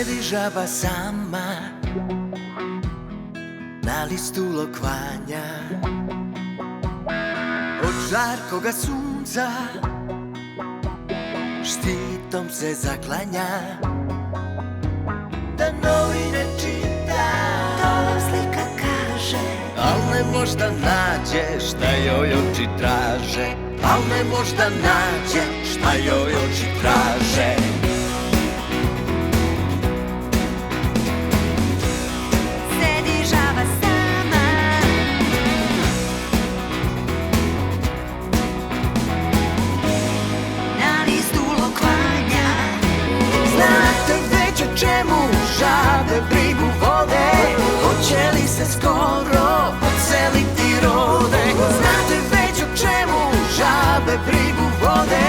Sedi žaba sama na listu lokvanja, od žarkoga sunca štitom se zaklanja. Da novine čita, to vam slika kaže, al ne možda nađe šta joj oči traže, al ne možda nađe šta joj oči traže. sedi žaba sama, na listu lokvanja. Znate već o čemu žabe brigu vode, hoće li se skoro odseliti rode? Znate već o čemu žabe brigu vode,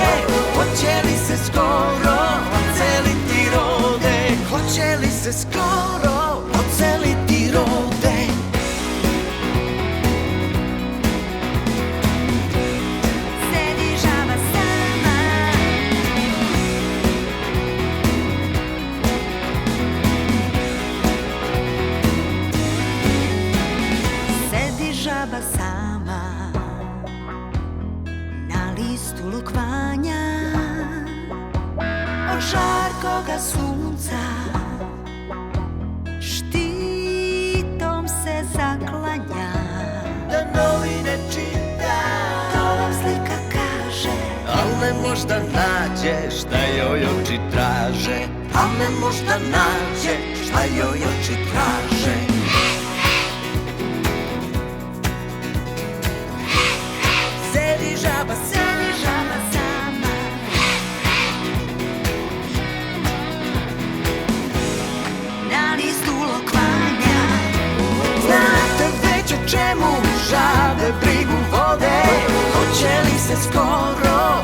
hoće li se skoro odseliti rode? Hoće li se skoro odseliti rode? Sedi žaba sama, sedi žaba sama na listu lokvanja, od žarkoga sunca štitom se zaklanja. Da novine čita, To vam slika kaže, al ne možda nađe šta joj oči traže, al ne možda nađe šta joj oči traže. Sedi žaba sedi žaba sama, na listu lokvanja. znate već o čemu žabe brigu vode, hoće li se skoro